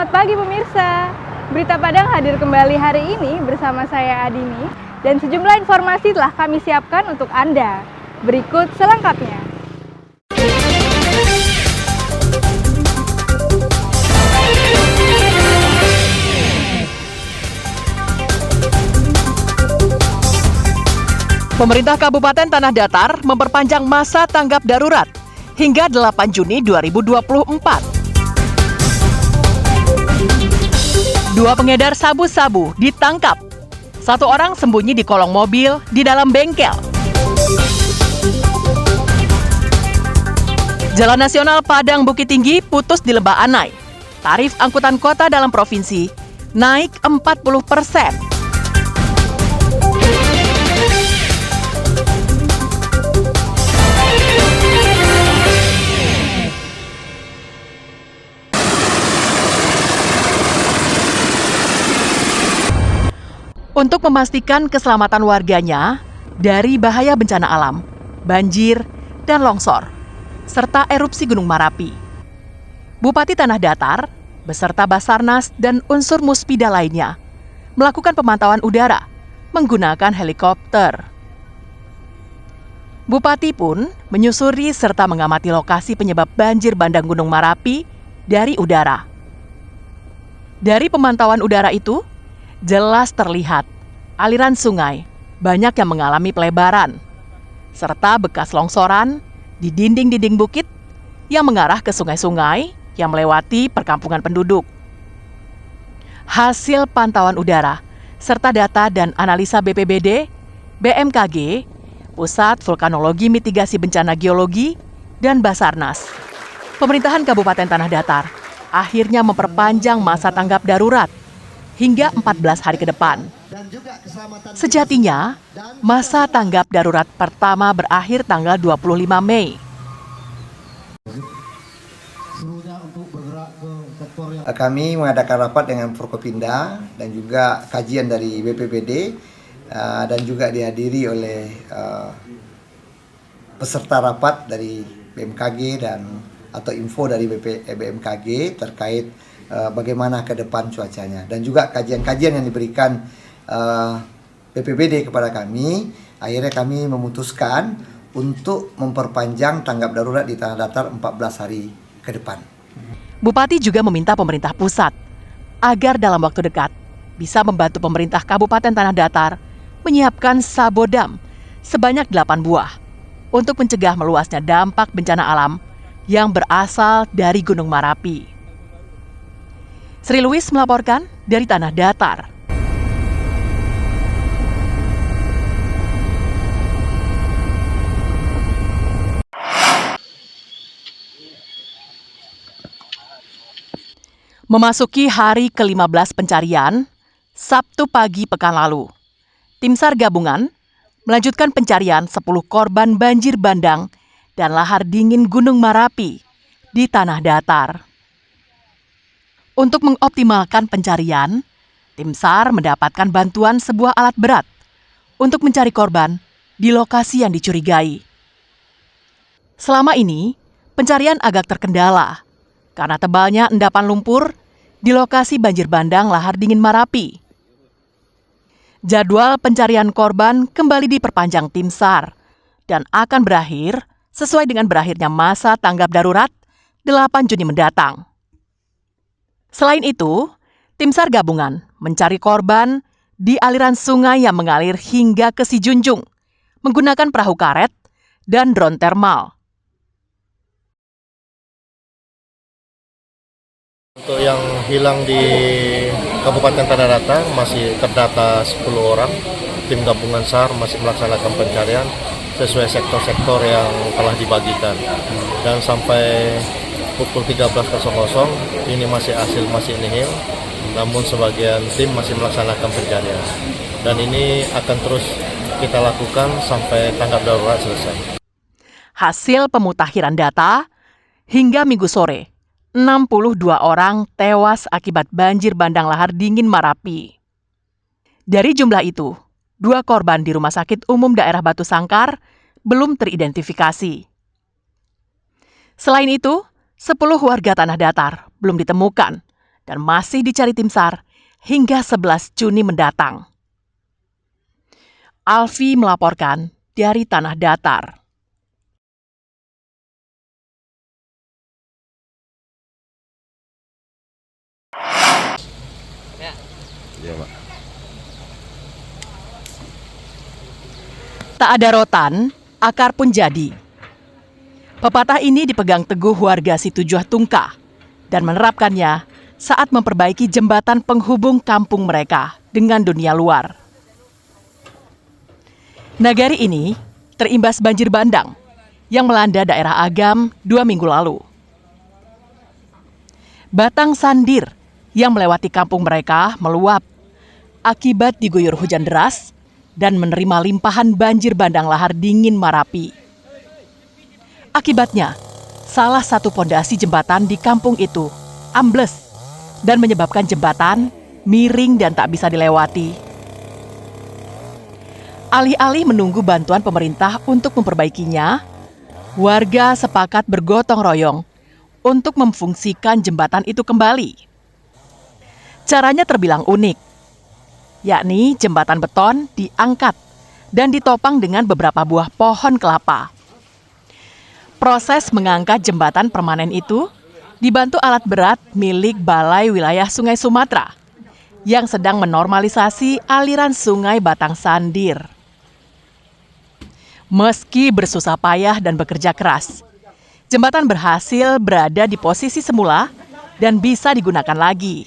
Selamat pagi pemirsa. Berita Padang hadir kembali hari ini bersama saya Adini dan sejumlah informasi telah kami siapkan untuk Anda. Berikut selengkapnya. Pemerintah Kabupaten Tanah Datar memperpanjang masa tanggap darurat hingga 8 Juni 2024. Dua pengedar sabu-sabu ditangkap. Satu orang sembunyi di kolong mobil di dalam bengkel. Jalan Nasional Padang Bukit Tinggi putus di Lembah Anai. Tarif angkutan kota dalam provinsi naik 40%. Untuk memastikan keselamatan warganya dari bahaya bencana alam, banjir, dan longsor, serta erupsi Gunung Marapi, Bupati Tanah Datar beserta Basarnas dan unsur Muspida lainnya melakukan pemantauan udara menggunakan helikopter. Bupati pun menyusuri serta mengamati lokasi penyebab banjir bandang Gunung Marapi dari udara. Dari pemantauan udara itu, jelas terlihat aliran sungai banyak yang mengalami pelebaran, serta bekas longsoran di dinding-dinding bukit yang mengarah ke sungai-sungai yang melewati perkampungan penduduk. Hasil pantauan udara, serta data dan analisa BPBD, BMKG, Pusat Vulkanologi Mitigasi Bencana Geologi, dan Basarnas, Pemerintahan Kabupaten Tanah Datar akhirnya memperpanjang masa tanggap darurat hingga 14 hari ke depan. Sejatinya, masa tanggap darurat pertama berakhir tanggal 25 Mei. Kami mengadakan rapat dengan Forkopimda dan juga kajian dari BPBD dan juga dihadiri oleh peserta rapat dari BMKG atau info dari BMKG terkait bagaimana ke depan cuacanya, dan juga kajian-kajian yang diberikan BPBD kepada kami. Akhirnya kami memutuskan untuk memperpanjang tanggap darurat di Tanah Datar 14 hari ke depan. Bupati juga meminta pemerintah pusat agar dalam waktu dekat bisa membantu pemerintah Kabupaten Tanah Datar menyiapkan sabodam sebanyak 8 buah untuk mencegah meluasnya dampak bencana alam yang berasal dari Gunung Marapi. Sri Louis melaporkan dari Tanah Datar. Memasuki hari ke-15 pencarian, Sabtu pagi pekan lalu, Tim SAR gabungan melanjutkan pencarian 10 korban banjir bandang dan lahar dingin Gunung Marapi di Tanah Datar. Untuk mengoptimalkan pencarian, Tim SAR mendapatkan bantuan sebuah alat berat untuk mencari korban di lokasi yang dicurigai. Selama ini, pencarian agak terkendala karena tebalnya endapan lumpur di lokasi banjir bandang lahar dingin Marapi. Jadwal pencarian korban kembali diperpanjang Tim SAR dan akan berakhir sesuai dengan berakhirnya masa tanggap darurat 8 Juni mendatang. Selain itu, Tim SAR gabungan mencari korban di aliran sungai yang mengalir hingga ke Sijunjung menggunakan perahu karet dan drone thermal. Untuk yang hilang di Kabupaten Tanah Datar masih terdata 10 orang. Tim gabungan SAR masih melaksanakan pencarian sesuai sektor-sektor yang telah dibagikan. Dan sampai pukul 13.00 ini hasil nihil, namun sebagian tim masih melaksanakan pencarian. Dan ini akan terus kita lakukan sampai tanggap darurat selesai. Hasil pemutakhiran data, hingga Minggu sore, 62 orang tewas akibat banjir bandang lahar dingin Marapi. Dari jumlah itu, 2 korban di Rumah Sakit Umum Daerah Batu Sangkar belum teridentifikasi. Selain itu, 10 warga Tanah Datar belum ditemukan dan masih dicari tim SAR hingga 11 Juni mendatang. Alfi melaporkan dari Tanah Datar. Tak ada rotan, akar pun jadi. Pepatah ini dipegang teguh warga Situjuh Tungkah dan menerapkannya saat memperbaiki jembatan penghubung kampung mereka dengan dunia luar. Nagari ini terimbas banjir bandang yang melanda daerah Agam 2 minggu lalu. Batang Sandir yang melewati kampung mereka meluap akibat diguyur hujan deras dan menerima limpahan banjir bandang lahar dingin Marapi. Akibatnya, salah satu pondasi jembatan di kampung itu ambles dan menyebabkan jembatan miring dan tak bisa dilewati. Alih-alih menunggu bantuan pemerintah untuk memperbaikinya, warga sepakat bergotong royong untuk memfungsikan jembatan itu kembali. Caranya terbilang unik, yakni jembatan beton diangkat dan ditopang dengan beberapa buah pohon kelapa. Proses mengangkat jembatan permanen itu dibantu alat berat milik Balai Wilayah Sungai Sumatera yang sedang menormalisasi aliran sungai Batang Sandir. Meski bersusah payah dan bekerja keras, jembatan berhasil berada di posisi semula dan bisa digunakan lagi.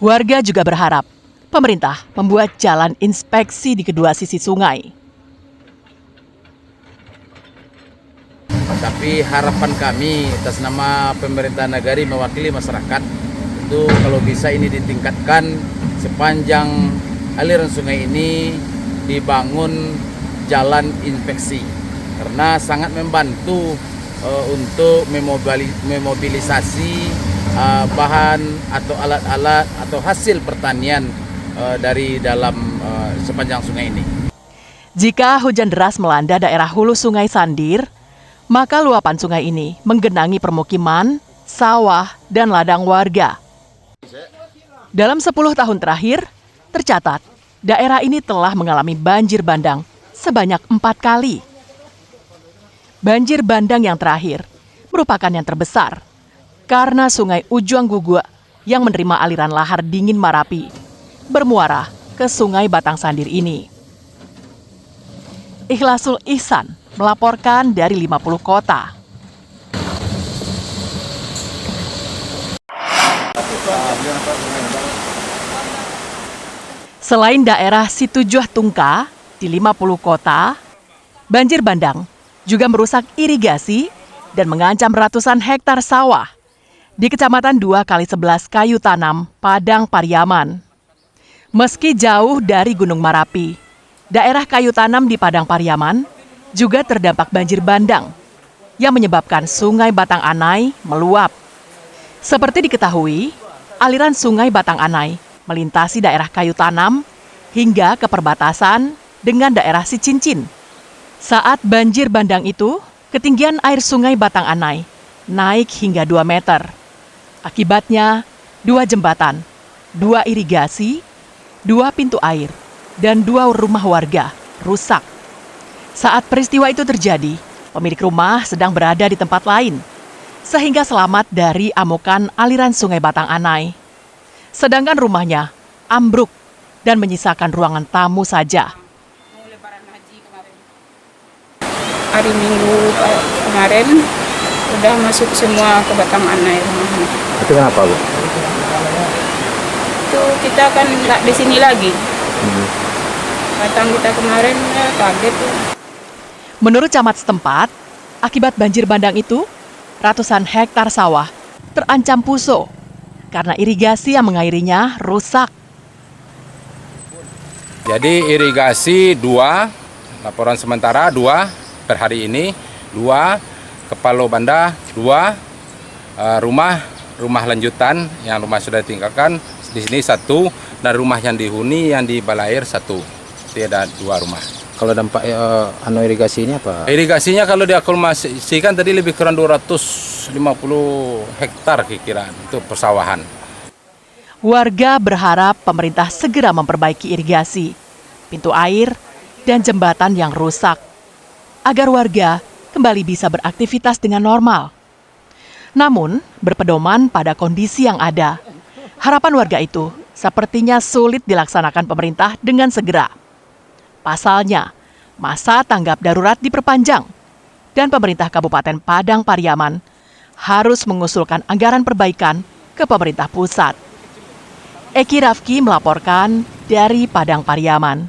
Warga juga berharap pemerintah membuat jalan inspeksi di kedua sisi sungai. Tapi harapan kami atas nama pemerintah Nagari mewakili masyarakat itu kalau bisa ini ditingkatkan sepanjang aliran sungai ini dibangun jalan inspeksi karena sangat membantu untuk memobilisasi bahan atau alat-alat atau hasil pertanian dari dalam sepanjang sungai ini. Jika hujan deras melanda daerah hulu Sungai Sandir, maka luapan sungai ini menggenangi permukiman, sawah, dan ladang warga. Dalam 10 tahun terakhir, tercatat daerah ini telah mengalami banjir bandang sebanyak 4 kali. Banjir bandang yang terakhir merupakan yang terbesar karena Sungai Ujuang Gugua yang menerima aliran lahar dingin Marapi bermuara ke Sungai Batang Sandir ini. Ikhlasul Ihsan melaporkan dari 50 kota. Selain daerah Situjuh Tungkah di 50 kota, banjir bandang juga merusak irigasi dan mengancam ratusan hektar sawah di Kecamatan 2x11 Kayu Tanam, Padang Pariaman. Meski jauh dari Gunung Marapi, daerah Kayu Tanam di Padang Pariaman juga terdampak banjir bandang yang menyebabkan Sungai Batang Anai meluap. Seperti diketahui, aliran Sungai Batang Anai melintasi daerah Kayu Tanam hingga ke perbatasan dengan daerah Sicincin. Saat banjir bandang itu, ketinggian air Sungai Batang Anai naik hingga 2 meter. Akibatnya, 2 jembatan, 2 irigasi, 2 pintu air, dan 2 rumah warga rusak. Saat peristiwa itu terjadi, pemilik rumah sedang berada di tempat lain, sehingga selamat dari amukan aliran Sungai Batang Anai. Sedangkan rumahnya ambruk dan menyisakan ruangan tamu saja. Hari Minggu kemarin udah masuk semua ke Batang Anai rumahnya. Itu kenapa, Bu? Itu kita kan nggak di sini lagi. Datang kita kemarin ya kaget ya. Menurut camat setempat, akibat banjir bandang itu, ratusan hektar sawah terancam puso karena irigasi yang mengairinya rusak. Jadi irigasi 2, laporan sementara 2 per hari ini, 2 Kepalo Banda, 2 rumah lanjutan yang rumah sudah ditinggalkan di sini 1 dan rumah yang dihuni yang di Balair 1. Jadi ada 2 rumah. Kalau dampak irigasi ini apa? Irigasinya kalau diakumulasikan tadi lebih kurang 200 150 hektar kira-kira untuk persawahan. Warga berharap pemerintah segera memperbaiki irigasi, pintu air, dan jembatan yang rusak, agar warga kembali bisa beraktivitas dengan normal. Namun, berpedoman pada kondisi yang ada, harapan warga itu sepertinya sulit dilaksanakan pemerintah dengan segera. Pasalnya, masa tanggap darurat diperpanjang, dan pemerintah Kabupaten Padang Pariaman harus mengusulkan anggaran perbaikan ke pemerintah pusat. Eki Rafki melaporkan dari Padang Pariaman.